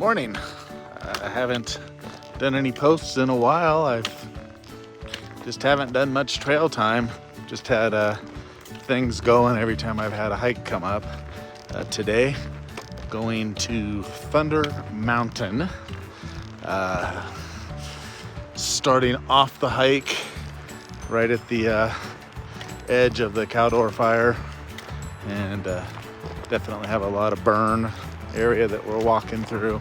Morning. I haven't done any posts in a while. Just haven't done much trail time. Just had things going every time I've had a hike come up. Today, going to Thunder Mountain. Starting off the hike right at the edge of the Caldor fire, and definitely have a lot of burn area that we're walking through.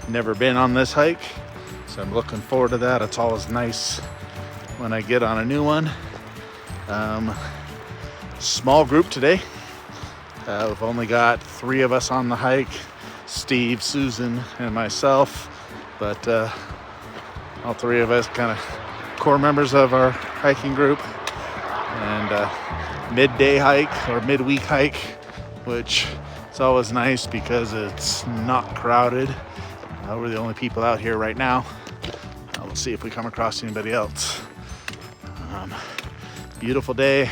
Never been on this hike, so I'm looking forward to that. It's always nice when I get on a new one. Small group today. We've only got 3 of us on the hike: Steve, Susan, and myself. But all 3 of us kind of core members of our hiking group. And midday hike or midweek hike, which is always nice because it's not crowded. We're the only people out here right now. We'll see if we come across anybody else. Beautiful day.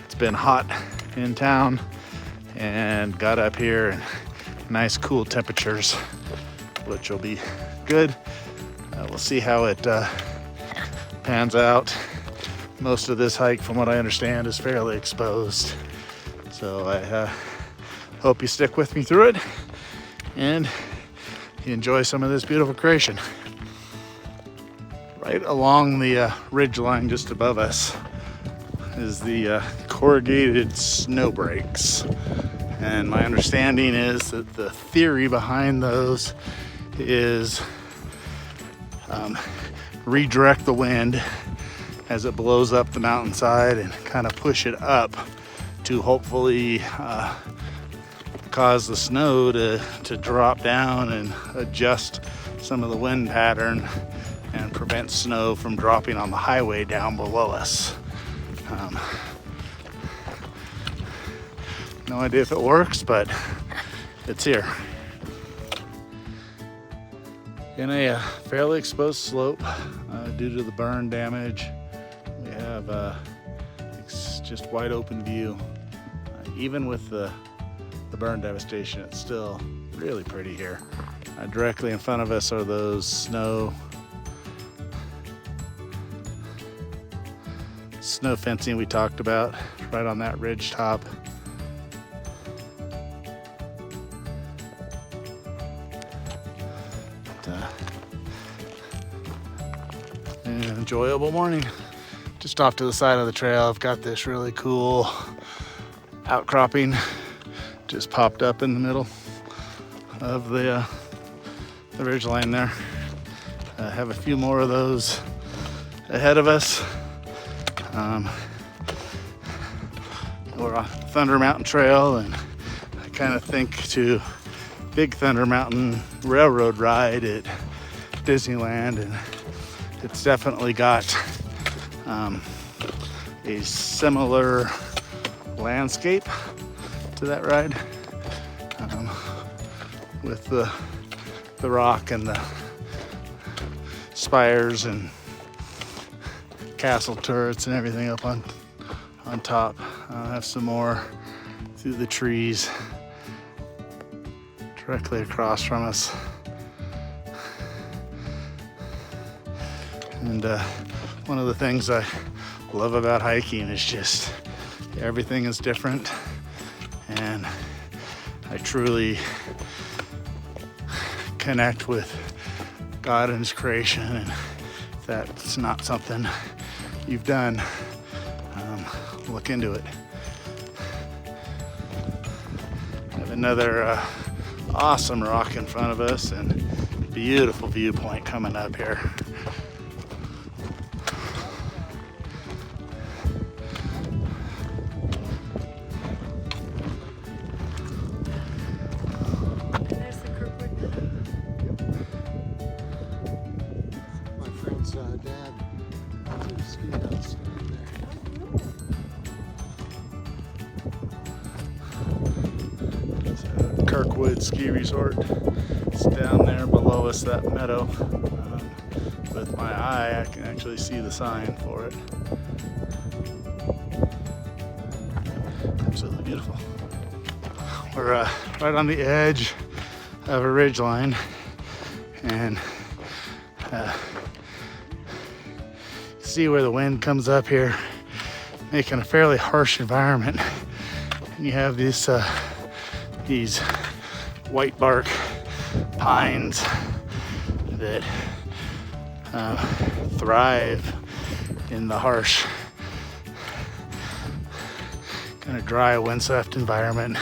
It's been hot in town, and got up here and nice cool temperatures, which will be good. We'll see how it pans out. Most of this hike, from what I understand, is fairly exposed. So I hope you stick with me through it and you enjoy some of this beautiful creation. Right along the ridge line just above us is the corrugated snow breaks. And my understanding is that the theory behind those is redirect the wind as it blows up the mountainside and kind of push it up to hopefully cause the snow to drop down and adjust some of the wind pattern and prevent snow from dropping on the highway down below us. No idea if it works, but it's here. In a fairly exposed slope due to the burn damage, we have it's just wide open view. Even with the burn devastation, it's still really pretty here. Directly in front of us are those snow fencing we talked about, right on that ridge top. An enjoyable morning. Just off to the side of the trail, I've got this really cool outcropping just popped up in the middle of the ridge line there. I have a few more of those ahead of us. We're on Thunder Mountain Trail, and I kind of think to Big Thunder Mountain Railroad ride at Disneyland, and it's definitely got a similar landscape to that ride, with the rock and the spires and castle turrets and everything up on top. I have some more through the trees directly across from us. And one of the things I love about hiking is just everything is different, and I truly connect with God and His creation. And if that's not something you've done, look into it. I have another awesome rock in front of us, and beautiful viewpoint coming up here. Kirkwood Ski Resort. It's down there below us, that meadow. With my eye, I can actually see the sign for it. Absolutely beautiful. We're right on the edge of a ridgeline, and see where the wind comes up here, making a fairly harsh environment. And you have these white bark pines that thrive in the harsh, kind of dry, windswept environment.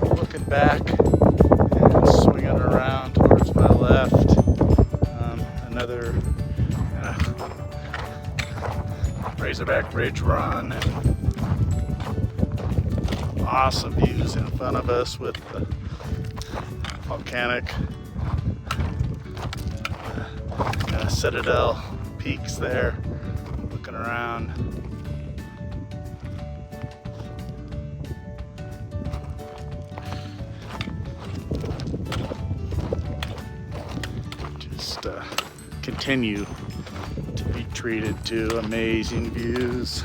Looking back and swinging around towards my left, another Razorback Ridge run, and awesome views in front of us with the volcanic Citadel peaks there. Looking around. Just continue to be treated to amazing views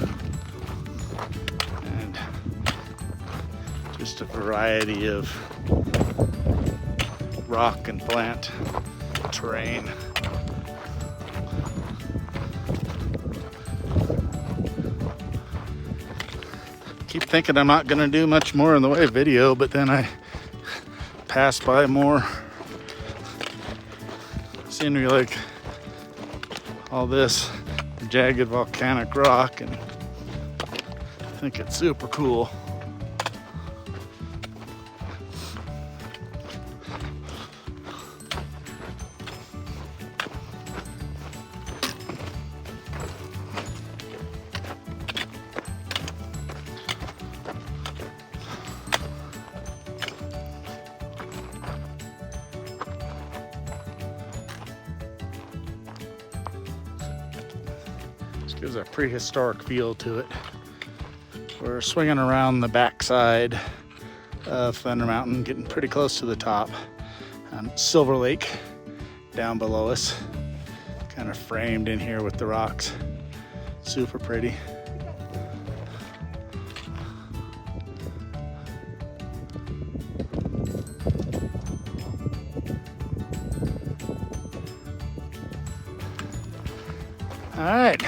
and just a variety of rock and plant terrain. Keep thinking I'm not gonna do much more in the way of video, but then I pass by more scenery like all this jagged volcanic rock, and I think it's super cool. Gives a prehistoric feel to it. We're swinging around the backside of Thunder Mountain, getting pretty close to the top. Silver Lake down below us, kind of framed in here with the rocks. Super pretty. All right.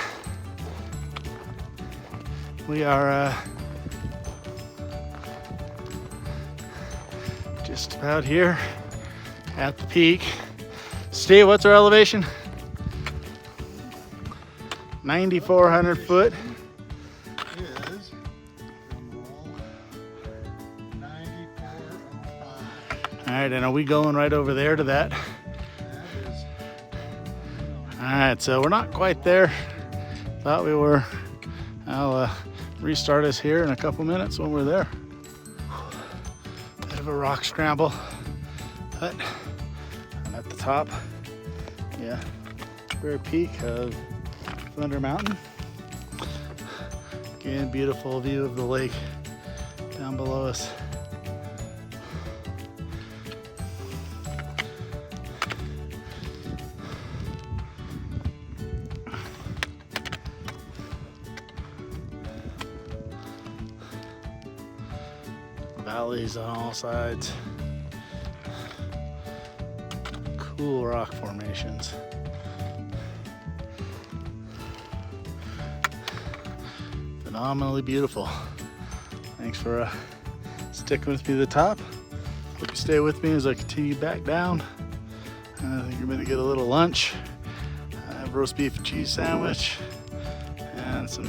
We are just about here at the peak. Steve, what's our elevation? 9,400 foot. Is 9405. All right, and are we going right over there to that? That is. All right, so we're not quite there. Thought we were. I'll restart us here in a couple minutes when we're there. Bit of a rock scramble, but I'm at the top. Yeah, very peak of Thunder Mountain. Again, beautiful view of the lake down below us. Valleys on all sides. Cool rock formations. Phenomenally beautiful. Thanks for sticking with me to the top. Hope you stay with me as I continue back down. I think you're gonna get a little lunch. I have roast beef and cheese sandwich and some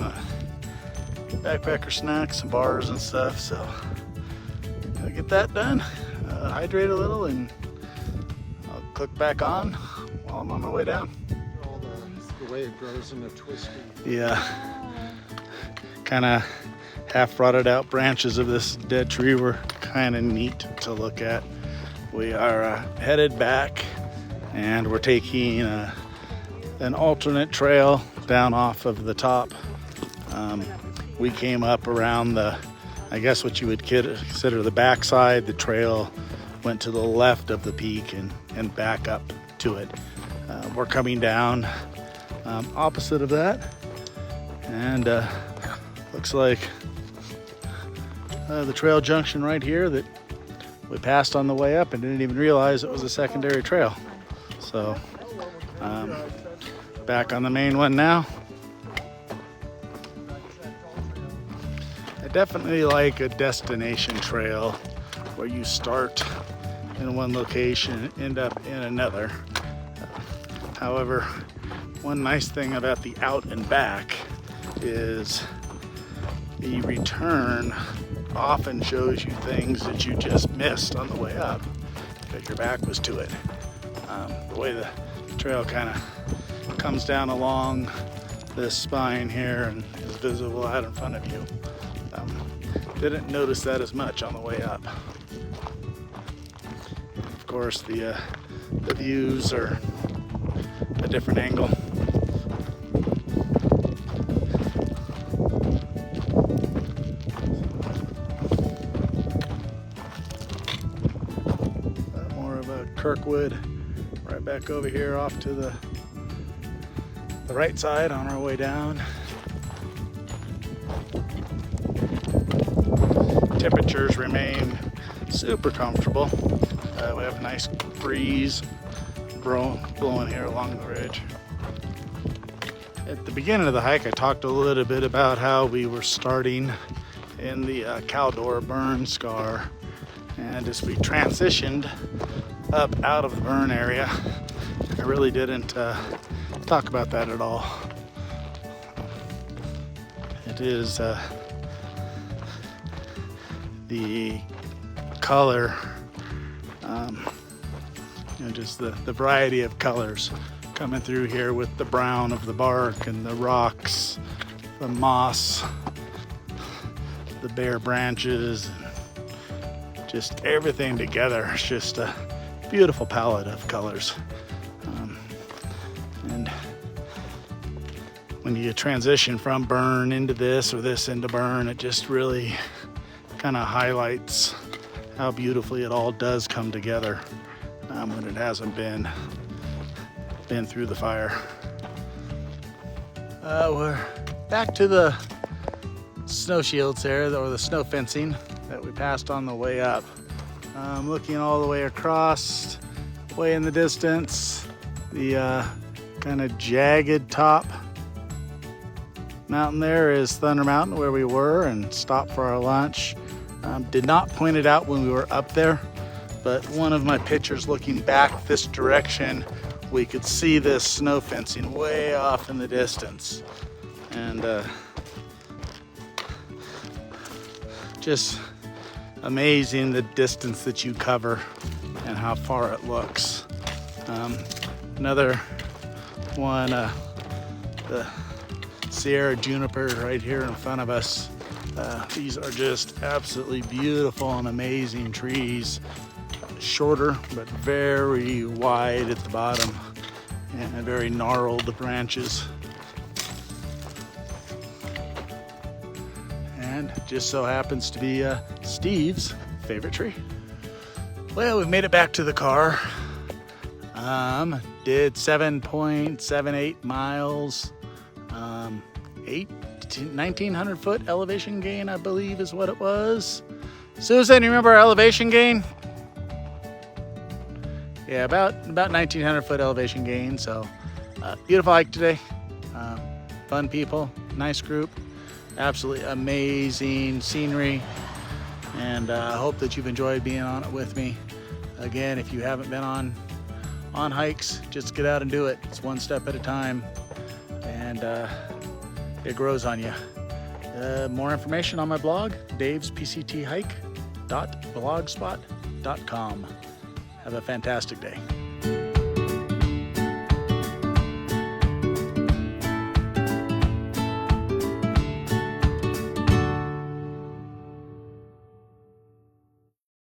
backpacker snacks, some bars and stuff. So I'll get that done, hydrate a little, and I'll click back on while I'm on my way down. All the way it grows in a twisty. Yeah, kind of half rotted out branches of this dead tree were kind of neat to look at. We are headed back, and we're taking an alternate trail down off of the top. We came up around the, I guess what you would consider the backside. The trail went to the left of the peak and back up to it. We're coming down opposite of that, and looks like the trail junction right here that we passed on the way up and didn't even realize it was a secondary trail. So back on the main one now. I definitely like a destination trail where you start in one location and end up in another. However, one nice thing about the out and back is the return often shows you things that you just missed on the way up because your back was to it. The way the trail kind of comes down along this spine here and is visible out in front of you. Didn't notice that as much on the way up. Of course, the views are a different angle. More of a Kirkwood right back over here off to the right side on our way down. Temperatures remain super comfortable. We have a nice breeze blowing here along the ridge. At the beginning of the hike, I talked a little bit about how we were starting in the Caldor burn scar, and as we transitioned up out of the burn area, I really didn't talk about that at all. It is the color, just the variety of colors coming through here with the brown of the bark and the rocks, the moss, the bare branches, just everything together. It's just a beautiful palette of colors. And when you transition from burn into this or this into burn, it just really kind of highlights how beautifully it all does come together when it hasn't been through the fire. We're back to the snow shields there, or the snow fencing that we passed on the way up. Looking all the way across, way in the distance, the kind of jagged top mountain there is Thunder Mountain, where we were and stopped for our lunch. Did not point it out when we were up there, but one of my pictures looking back this direction, we could see this snow fencing way off in the distance. And just amazing the distance that you cover and how far it looks. Another one, the Sierra juniper right here in front of us. These are just absolutely beautiful and amazing trees. Shorter, but very wide at the bottom and very gnarled branches. And just so happens to be Steve's favorite tree. Well, we've made it back to the car. Did 7.78 miles, 1,900 foot elevation gain, I believe is what it was. Susan, you remember our elevation gain? Yeah, about 1,900 foot elevation gain. So beautiful hike today. Fun people, nice group, absolutely amazing scenery, and I hope that you've enjoyed being on it with me. Again, if you haven't been on hikes, just get out and do it. It's one step at a time, and it grows on you. More information on my blog, davespcthike.blogspot.com. Have a fantastic day.